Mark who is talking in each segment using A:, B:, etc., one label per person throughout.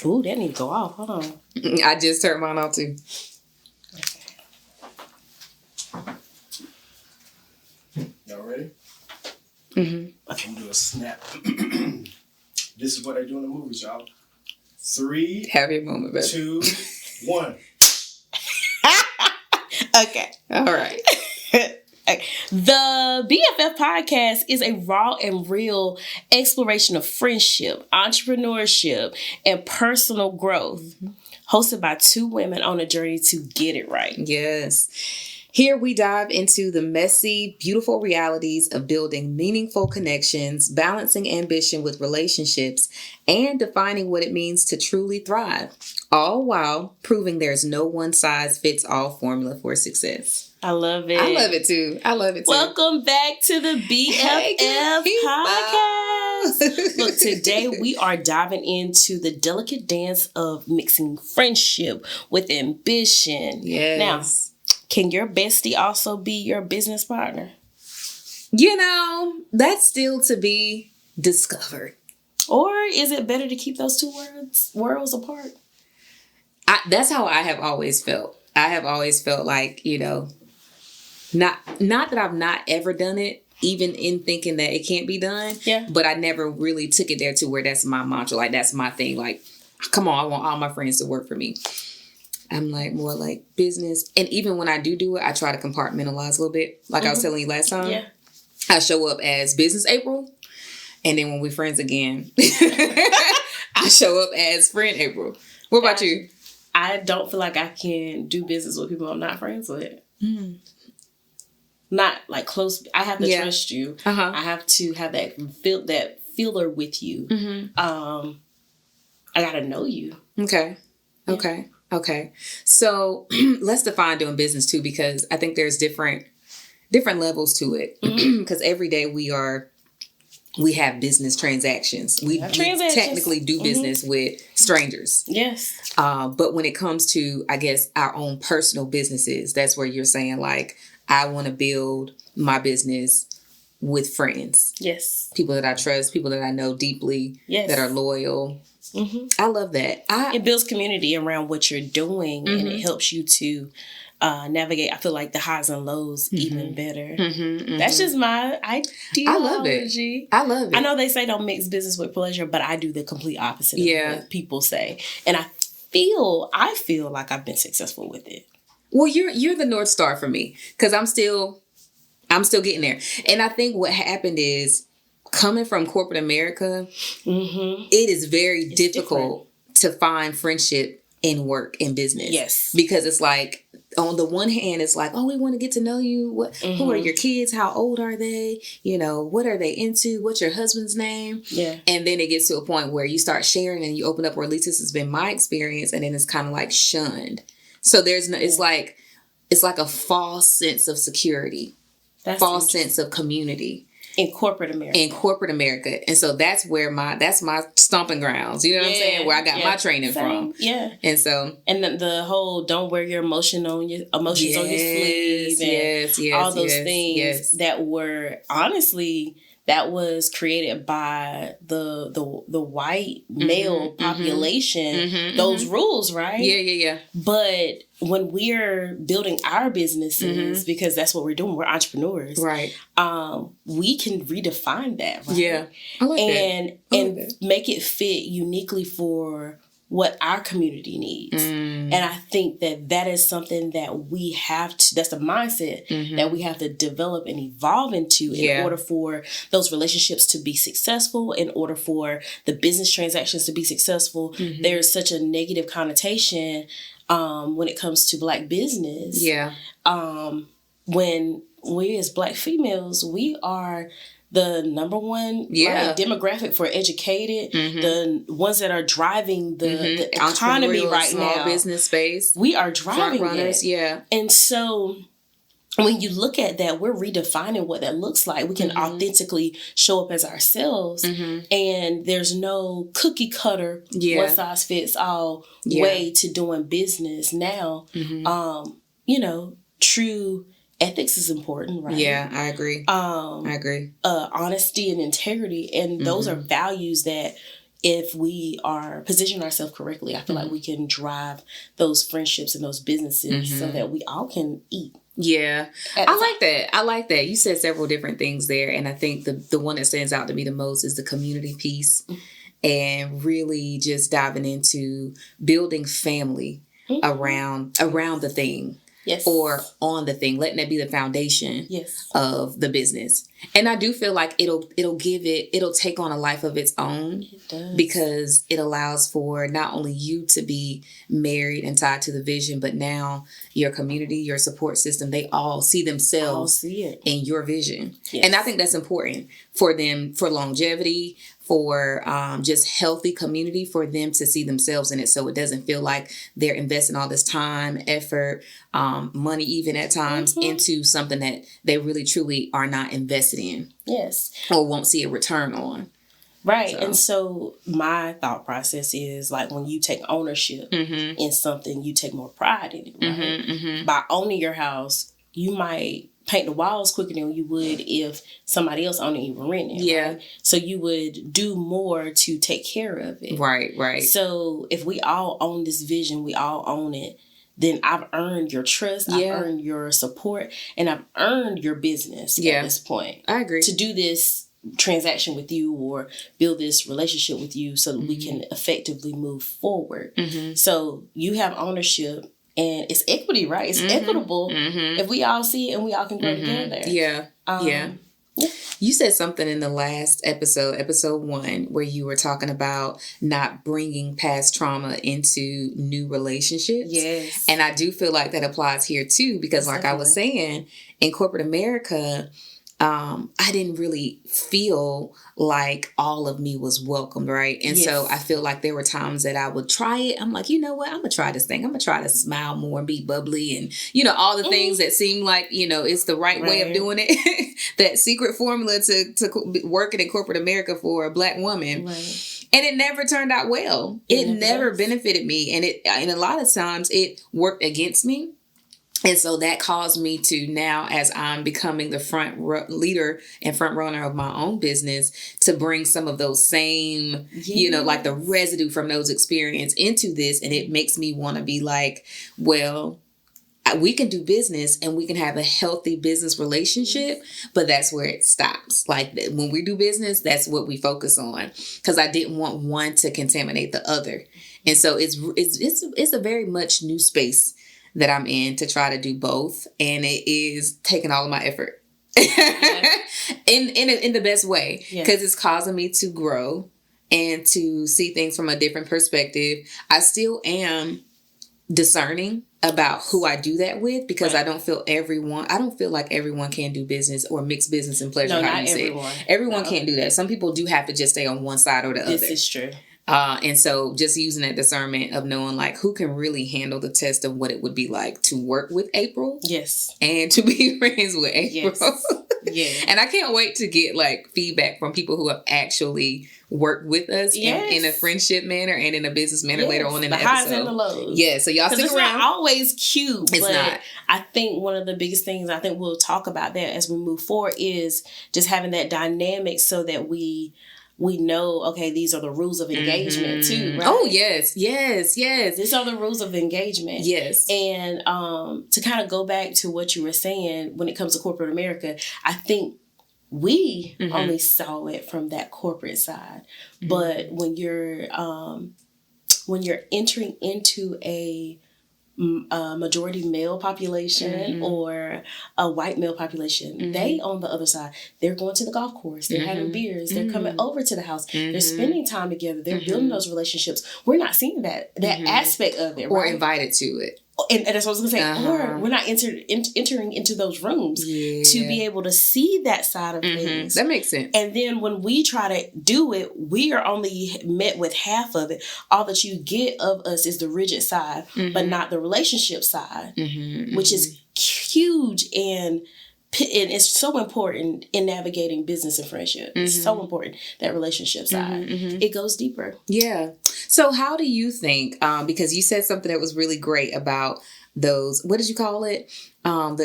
A: Ooh, that needs to go off. Hold on.
B: I just turned mine off too.
C: Y'all ready?
B: Mm-hmm.
C: Okay, I'm do a snap. This is what they do in the movies, y'all. 3,
B: Have your moment, baby.
C: 2, 1.
A: Okay.
B: All right.
A: The BFF podcast is a raw and real exploration of friendship, entrepreneurship, and personal growth. Hosted by two women on a journey to get it right.
B: Yes. Here we dive into the messy, beautiful realities of building meaningful connections, balancing ambition with relationships, and defining what it means to truly thrive, all while proving there's no one-size-fits-all formula for success.
A: I love it.
B: I love it too.
A: Welcome back to the BFF podcast. Look, today we are diving into the delicate dance of mixing friendship with ambition.
B: Yes.
A: Now, can your bestie also be your business partner?
B: You know, that's still to be discovered.
A: Or is it better to keep those two worlds apart?
B: That's how I have always felt. I have always felt like, you know, not that I've not ever done it, even in thinking that it can't be done.
A: Yeah.
B: But I never really took it there to where that's my mantra. Like, that's my thing. Like, come on, I want all my friends to work for me. I'm like more like business. And even when I do it, I try to compartmentalize a little bit. Like I was telling you last time.
A: Yeah.
B: I show up as business April. And then when we're friends again, I show up as friend April. What about you?
A: I don't feel like I can do business with people I'm not friends with. Not like close. I have to trust you. I have to have that feeler with you. I gotta know you.
B: Okay. So let's define doing business too, because I think there's different levels to it. Because every day we have business transactions. We technically do business with strangers.
A: Yes.
B: But when it comes to, I guess, our own personal businesses, that's where you're saying, like, I want to build my business with friends.
A: Yes.
B: People that I trust, people that I know deeply, that are loyal. I love that.
A: It builds community around what you're doing, and it helps you to navigate, I feel like, the highs and lows even better. That's just my ideology.
B: I love it.
A: I know they say don't mix business with pleasure, but I do the complete opposite of what people say. And I feel like I've been successful with it.
B: Well, you're the North Star for me, because I'm still getting there. And I think what happened is, coming from corporate America, it is very difficult to find friendship in work and business.
A: Yes.
B: Because it's like, on the one hand, it's like, oh, we want to get to know you. Who are your kids? How old are they? You know, what are they into? What's your husband's name?
A: Yeah.
B: And then it gets to a point where you start sharing and you open up, or at least this has been my experience, and then it's kind of like shunned. So there's no, it's like a false sense of security, false sense of community.
A: In corporate America.
B: And so that's where that's my stomping grounds. You know what I'm saying? Where I got my training from.
A: Yeah.
B: And so.
A: And the whole don't wear your emotions on your sleeve. And all those things that were, honestly, that was created by the white male population. Those rules, right?
B: Yeah.
A: But when we're building our businesses, because that's what we're doing, we're entrepreneurs,
B: right?
A: We can redefine that, right?
B: Yeah, I like that.
A: And make it fit uniquely for what our community needs. And I think that is something that we have to, that's the mindset that we have to develop and evolve into in order for those relationships to be successful, in order for the business transactions to be successful. There's such a negative connotation when it comes to Black business.
B: Yeah.
A: When we as Black females, we are the number one demographic for educated, the ones that are driving the economy right now.
B: Small business space.
A: We are driving
B: front runners,
A: it. And so when you look at that, we're redefining what that looks like. We can authentically show up as ourselves, and there's no cookie cutter, one size fits all way to doing business now. You know, true ethics is important, right?
B: Yeah, I agree.
A: Honesty and integrity, and those are values that if we are positioning ourselves correctly, I feel like we can drive those friendships and those businesses so that we all can eat.
B: Yeah, I like that. I like that. You said several different things there. And I think the one that stands out to me the most is the community piece and really just diving into building family around the thing.
A: Yes.
B: Or on the thing, letting that be the foundation
A: yes.
B: of the business. And I do feel like it'll take on a life of its own.
A: It does.
B: Because it allows for not only you to be married and tied to the vision, but now your community, your support system, they all see themselves in your vision.
A: Yes.
B: And I think that's important for them, for longevity, for just healthy community, for them to see themselves in it, so it doesn't feel like they're investing all this time, effort, money, even at times, into something that they really truly are not invested in.
A: Yes.
B: Or won't see a return on.
A: Right. So. And so my thought process is like when you take ownership in something, you take more pride in it, right? By owning your house, you might paint the walls quicker than you would if somebody else owned it, you were renting it.
B: Yeah.
A: Right? So you would do more to take care of it.
B: Right, right.
A: So if we all own this vision, we all own it, then I've earned your trust, I've earned your support, and I've earned your business at this point.
B: I agree.
A: To do this transaction with you or build this relationship with you so that we can effectively move forward. So you have ownership. And it's equity, right? It's equitable if we all see it and we all can grow together.
B: Yeah. Yeah. You said something in the last episode 1, where you were talking about not bringing past trauma into new relationships.
A: Yes.
B: And I do feel like that applies here too, because like I was saying, in corporate America, I didn't really feel like all of me was welcomed, right? And so I feel like there were times that I would try it. I'm like, you know what? I'm going to try this thing. I'm going to try to smile more and be bubbly and, all the things that seem like, it's the right way of doing it. That secret formula to working in corporate America for a Black woman.
A: Right.
B: And it never turned out well. It never benefited me. And a lot of times it worked against me. And so that caused me to now, as I'm becoming the leader and front runner of my own business, to bring some of those same, like the residue from those experiences into this. And it makes me want to be like, well, we can do business and we can have a healthy business relationship, but that's where it stops. Like when we do business, that's what we focus on, because I didn't want one to contaminate the other. And so it's a very much new space that I'm in to try to do both. And it is taking all of my effort in the best way, because it's causing me to grow and to see things from a different perspective. I still am discerning about who I do that with, because I don't feel like everyone can do business or mix business and pleasure.
A: No, not everyone.
B: Everyone can't do that. Some people do have to just stay on one side or the other.
A: This is true.
B: And so just using that discernment of knowing like who can really handle the test of what it would be like to work with April.
A: Yes.
B: And to be friends with April.
A: Yes. Yeah.
B: And I can't wait to get like feedback from people who have actually worked with us in a friendship manner and in a business manner later on in the episode.
A: The highs and the lows.
B: Yeah. So y'all stick around.
A: It's not always cute.
B: It's not.
A: I think one of the biggest things, I think we'll talk about that as we move forward, is just having that dynamic so that we know, okay, these are the rules of engagement too, right?
B: Oh, yes.
A: These are the rules of engagement.
B: Yes.
A: And to kind of go back to what you were saying when it comes to corporate America, I think we only saw it from that corporate side. But when you're entering into a majority male population or a white male population, they on the other side, they're going to the golf course, they're having beers, they're coming over to the house, they're spending time together, they're building those relationships. We're not seeing that aspect of it,
B: or
A: right?
B: invited to it.
A: And that's what I was going to say. Or we're not entering into those rooms to be able to see that side of things.
B: That makes sense.
A: And then when we try to do it, we are only met with half of it. All that you get of us is the rigid side, but not the relationship side, which is huge and it's so important in navigating business and friendship. It's so important, that relationship side. It goes deeper.
B: Yeah. So how do you think, because you said something that was really great about those, what did you call it? What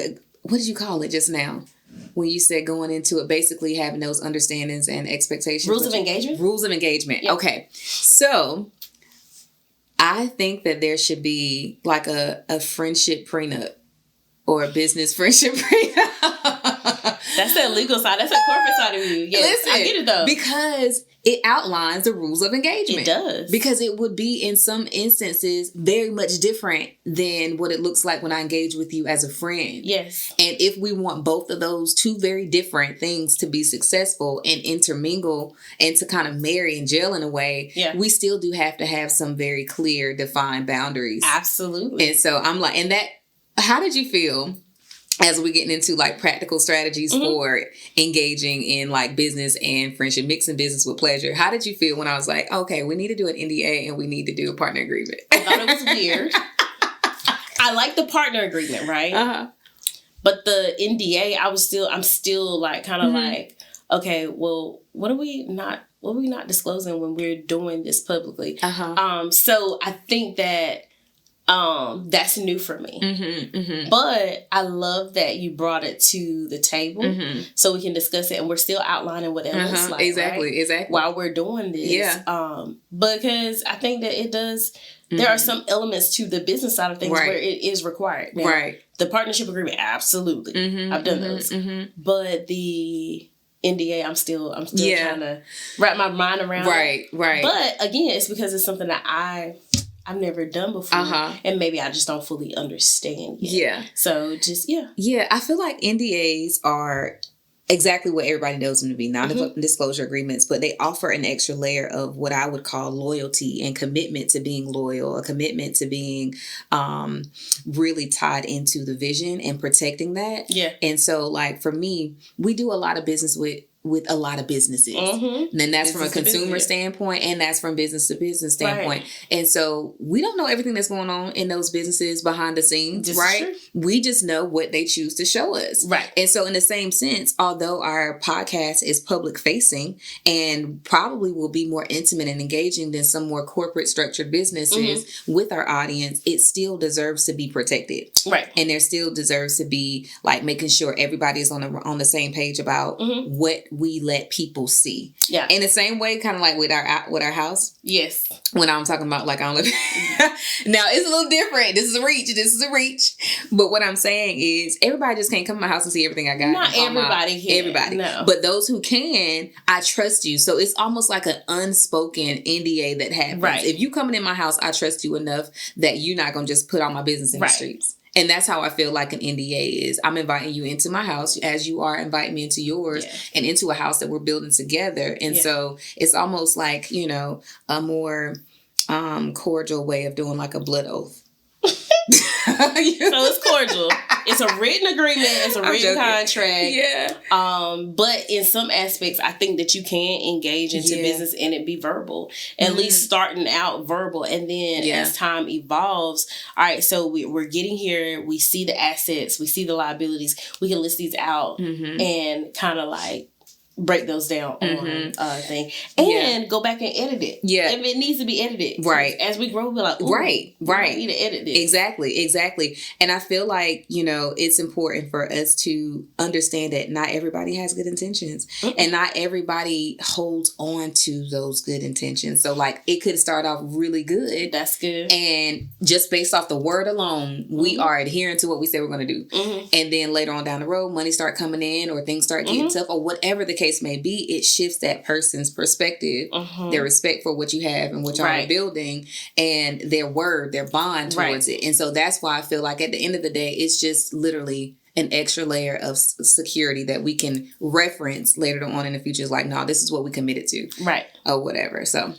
B: did you call it just now? when you said going into it, basically having those understandings and expectations.
A: Rules of engagement?
B: Rules of engagement.
A: Yep.
B: Okay. So I think that there should be like a friendship prenup or a business friendship prenup.
A: That's the legal side. That's the corporate side of you. Yes,
B: Listen,
A: I get it though.
B: Because it outlines the rules of engagement.
A: It does.
B: Because it would be, in some instances, very much different than what it looks like when I engage with you as a friend.
A: Yes.
B: And if we want both of those two very different things to be successful and intermingle and to kind of marry and gel in a way, we still do have to have some very clear, defined boundaries.
A: Absolutely.
B: And so I'm like, and that, how did you feel as we're getting into like practical strategies for engaging in like business and friendship, mixing business with pleasure? How did you feel when I was like, okay, we need to do an NDA and we need to do a partner agreement?
A: I thought it was weird. I like the partner agreement, right?
B: Uh-huh.
A: But the NDA, I'm still like kind of like, okay, well, what are we not disclosing when we're doing this publicly? So I think that that's new for me. But I love that you brought it to the table so we can discuss it, and we're still outlining what it looks like.
B: Exactly.
A: While we're doing this.
B: Yeah.
A: Because I think that it does, there are some elements to the business side of things where it is required. Now, the partnership agreement, absolutely. I've done those. But the NDA, I'm still trying to wrap my mind around. Right. But again, it's because it's something that I've never done before, and maybe I just don't fully understand yet. Yeah. So just,
B: Yeah, I feel like NDAs are exactly what everybody knows them to be, non-disclosure agreements, but they offer an extra layer of what I would call loyalty and commitment to being loyal, a commitment to being really tied into the vision and protecting that. Yeah. And so, like, for me, we do a lot of business with a lot of businesses. And then that's from a consumer standpoint, and that's from business to business standpoint. And so we don't know everything that's going on in those businesses behind the scenes, right? We just know what they choose to show us. Right. And so in the same sense, although our podcast is public facing and probably will be more intimate and engaging than some more corporate structured businesses with our audience, it still deserves to be protected. Right. And there still deserves to be like making sure everybody is on the same page about what we let people see. Yeah. In the same way, kind of like with our house. Yes. When I'm talking about like I don't live now it's a little different. This is a reach. But what I'm saying is everybody just can't come to my house and see everything I got. Not everybody can. Everybody. No. But those who can, I trust you. So it's almost like an unspoken NDA that happens. Right. If you coming in my house, I trust you enough that you're not gonna just put all my business in the streets. And that's how I feel like an NDA is. I'm inviting you into my house as you are inviting me into yours and into a house that we're building together. And so it's almost like, a more cordial way of doing like a blood oath. So it's cordial. It's a written agreement. It's a written contract. Yeah. But in some aspects, I think that you can engage into business and it be verbal. At least starting out verbal, and then as time evolves, all right. So we're getting here. We see the assets. We see the liabilities. We can list these out and kind of like break those down on thing and go back and edit it. Yeah. If it needs to be edited. Right. As we grow, we're like, right. We need to edit this. Exactly. And I feel like, it's important for us to understand that not everybody has good intentions and not everybody holds on to those good intentions. So like it could start off really good. That's good. And just based off the word alone, we are adhering to what we say we're going to do. And then later on down the road, money start coming in or things start getting tough or whatever the case may be, it shifts that person's perspective, their respect for what you have and what y'all are building, and their word, their bond towards it. And so that's why I feel like at the end of the day, it's just literally an extra layer of security that we can reference later on in the future. It's like, no, this is what we committed to, right, or whatever. So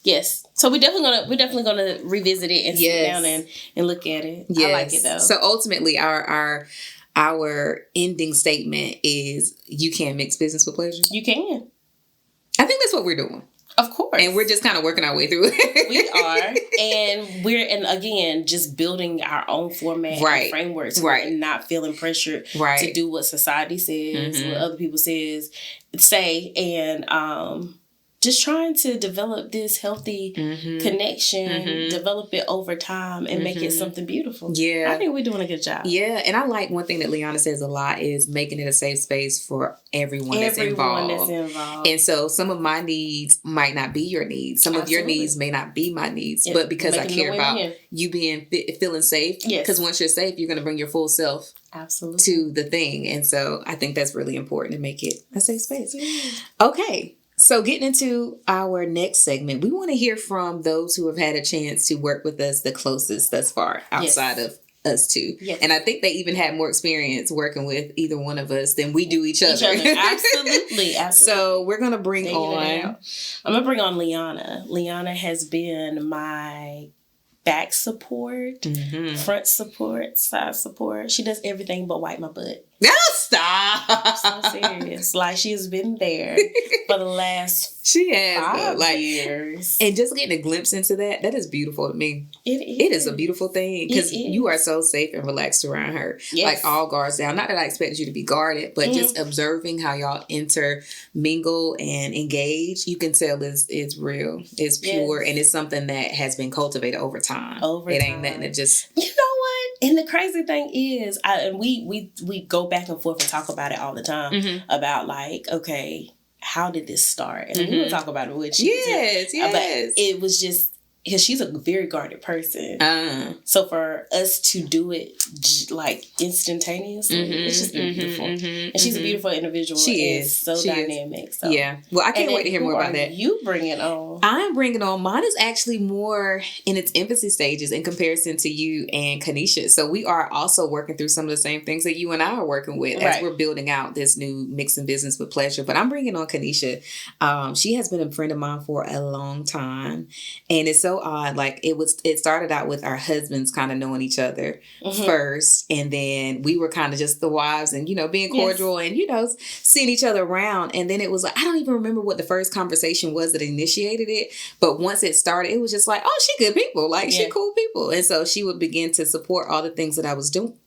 B: yes. So we're definitely gonna revisit it and sit down and look at it. Yes. I like it though. So ultimately, our ending statement is you can mix business with pleasure. You can. I think that's what we're doing. Of course. And we're just kind of working our way through it. We are. And again, just building our own format and frameworks. Right. And not feeling pressured to do what society says, what other people say, and
A: just trying to develop this healthy connection, develop it over time, and make it something beautiful.
B: Yeah.
A: I think we're doing a good job.
B: Yeah, and I like one thing that Liana says a lot is making it a safe space for everyone that's involved. And so some of my needs might not be your needs. Some of your needs may not be my needs. But because I care about you being feeling safe, because once you're safe, you're going to bring your full self to the thing. And so I think that's really important to make it a safe space. Okay. So getting into our next segment, we want to hear from those who have had a chance to work with us the closest thus far outside of us two. Yes. And I think they even had more experience working with either one of us than we do each other.
A: Absolutely.
B: So we're going to bring
A: I'm going to bring on Liana. Liana has been my back support, front support, side support. She does everything but wipe my butt.
B: No, stop.
A: I'm so serious. Like, she has been there for the last 5 years.
B: And just getting a glimpse into that is beautiful to me. It is a beautiful thing because you are so safe and relaxed around her. Yes. Like, all guards down. Not that I expected you to be guarded, but just observing how y'all intermingle and engage, you can tell it's real. It's pure, and it's something that has been cultivated over time. It ain't nothing that just...
A: You know what? And the crazy thing is, we go back and forth and talk about it all the time about, like, okay, how did this start? And we will talk about it with you.
B: Yes.
A: But it was just, because she's a very guarded person. So for us to do it like instantaneously, it's just been beautiful. And she's a beautiful individual.
B: She is.
A: So dynamic. So.
B: Yeah. Well, I can't wait to hear more about that.
A: You bring it on.
B: I'm bringing on. Mine is actually more in its infancy stages in comparison to you and Kanisha. So we are also working through some of the same things that you and I are working with as we're building out this new mixing business with pleasure. But I'm bringing on Kanisha. She has been a friend of mine for a long time. And it's so odd. Like, it started out with our husbands kind of knowing each other first, and then we were kind of just the wives and, being cordial and, seeing each other around. And then it was like, I don't even remember what the first conversation was that initiated it, but once it started, it was just like, oh, she good people, like she cool people. And so she would begin to support all the things that I was doing.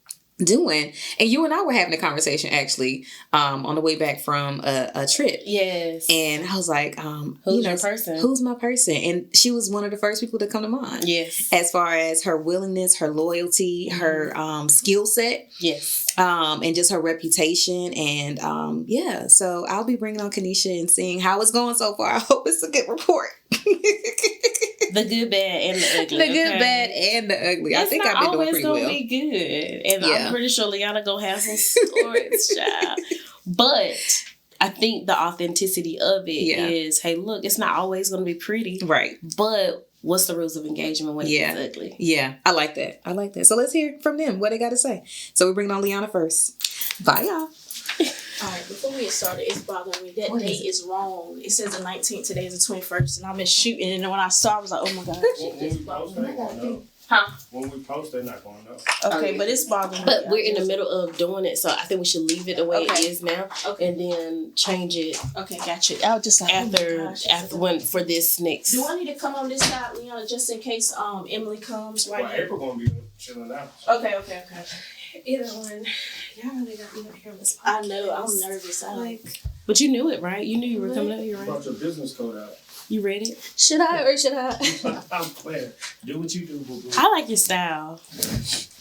B: And you and I were having a conversation actually on the way back from a trip.
A: Yes.
B: And I was like,
A: who's your person?
B: Who's my person? And she was one of the first people to come to mind.
A: Yes.
B: As far as her willingness, her loyalty, her skill set.
A: Yes.
B: And just her reputation. And so I'll be bringing on Kanisha and seeing how it's going so far. I hope it's a good report.
A: The good, bad, and the ugly.
B: The good, bad, and the ugly. I think I've been doing pretty well.
A: It's always going to be good. And I'm pretty sure Liana going to have some stories, child. But I think the authenticity of it is, hey, look, it's not always going to be pretty. Right. But what's the rules of engagement when it's ugly? Yeah, I like that. So let's hear from them what they got to say. So we're bringing on Liana first. Bye, y'all.
D: All right, before we get started, it's bothering me. That date is wrong. It says the 19th, today is the 21st, and I've been shooting, and when I saw, I was like, oh my God.
C: When we post, they're not going to know.
D: Okay, but it's bothering me.
A: But we're in the middle of doing it, so I think we should leave it the way it is now, and then change it.
D: Okay, gotcha. I'll just like,
A: after when for this next.
D: Do I need to come on this side, Liana, just in case Emily comes right
C: now? April going to be chilling out.
D: Okay.
A: Either one. Y'all really got me up here on this podcast.
D: I know. I'm nervous.
A: But you knew it, right? You knew you were coming up here, right?
C: You brought your business code out.
A: You read it?
D: Should I or should I?
C: I'm playing. Do what you do, boo-boo.
A: I like your style.